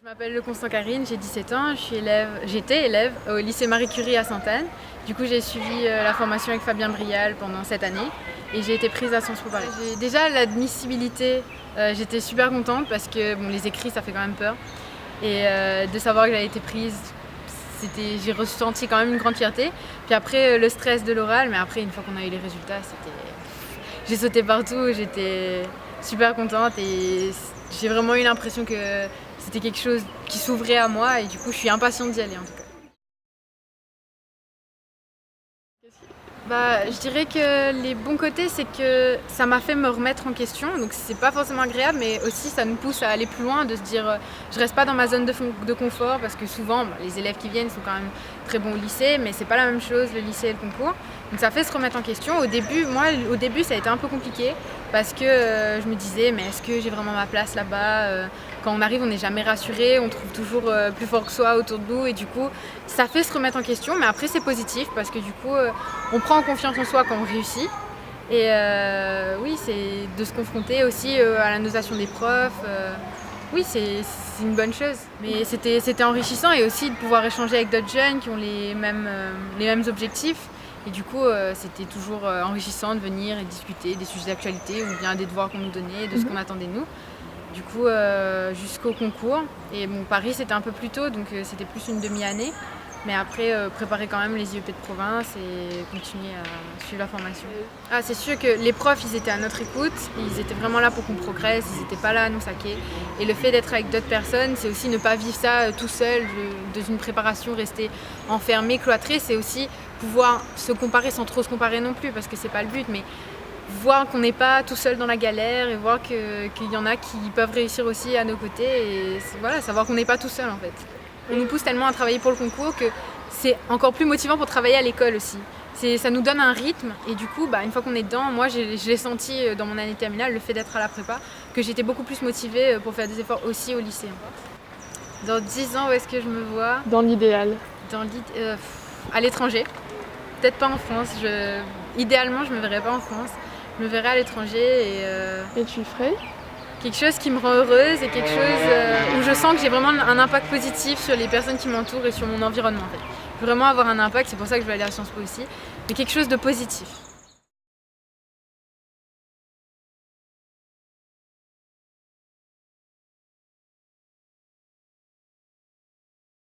Je m'appelle Constant Karine, j'ai 17 ans, j'étais élève au lycée Marie Curie à Sainte-Anne. Du coup, j'ai suivi la formation avec Fabien Brial pendant cette année et j'ai été prise à Sciences Po Paris. Déjà, l'admissibilité, j'étais super contente parce que bon, les écrits, ça fait quand même peur. Et de savoir que j'avais été prise, j'ai ressenti quand même une grande fierté. Puis après, le stress de l'oral, mais après, une fois qu'on a eu les résultats, j'ai sauté partout, j'étais super contente et j'ai vraiment eu l'impression que c'était quelque chose qui s'ouvrait à moi et du coup je suis impatiente d'y aller en tout cas. Je dirais que les bons côtés, c'est que ça m'a fait me remettre en question, donc c'est pas forcément agréable, mais aussi ça nous pousse à aller plus loin, de se dire je reste pas dans ma zone de confort, parce que souvent les élèves qui viennent sont quand même très bons au lycée, mais c'est pas la même chose le lycée et le concours. Donc ça fait se remettre en question. Au début ça a été un peu compliqué, parce que je me disais mais est-ce que j'ai vraiment ma place là-bas? Quand on arrive, on n'est jamais rassuré, on trouve toujours plus fort que soi autour de nous et du coup ça fait se remettre en question, mais après c'est positif parce que du coup on prend confiance en soi quand on réussit et oui, c'est de se confronter aussi à la notation des profs, oui c'est une bonne chose, mais c'était enrichissant et aussi de pouvoir échanger avec d'autres jeunes qui ont les mêmes objectifs. Et du coup, c'était toujours enrichissant de venir et discuter des sujets d'actualité ou bien des devoirs qu'on nous donnait, de ce qu'on attendait de nous. Du coup, jusqu'au concours. Et bon, Paris, c'était un peu plus tôt, donc c'était plus une demi-année. Mais après, préparer quand même les IEP de province et continuer à suivre la formation. Ah, c'est sûr que les profs, ils étaient à notre écoute. Ils étaient vraiment là pour qu'on progresse. Ils n'étaient pas là à nous saquer. Et le fait d'être avec d'autres personnes, c'est aussi ne pas vivre ça tout seul, dans une préparation, rester enfermé, cloîtré. C'est aussi pouvoir se comparer sans trop se comparer non plus, parce que c'est pas le but. Mais voir qu'on n'est pas tout seul dans la galère et voir qu'il y en a qui peuvent réussir aussi à nos côtés et voilà, savoir qu'on n'est pas tout seul en fait. On nous pousse tellement à travailler pour le concours que c'est encore plus motivant pour travailler à l'école aussi. Ça nous donne un rythme et du coup, une fois qu'on est dedans, moi je l'ai senti dans mon année terminale, le fait d'être à la prépa, que j'étais beaucoup plus motivée pour faire des efforts aussi au lycée. Dans 10 ans, où est-ce que je me vois? Dans l'idéal? À l'étranger, peut-être pas en France. Idéalement, je me verrais pas en France. Je me verrais à l'étranger Et tu le ferais? Quelque chose qui me rend heureuse et quelque chose où je sens que j'ai vraiment un impact positif sur les personnes qui m'entourent et sur mon environnement en fait. Vraiment avoir un impact, c'est pour ça que je vais aller à Sciences Po aussi, mais quelque chose de positif.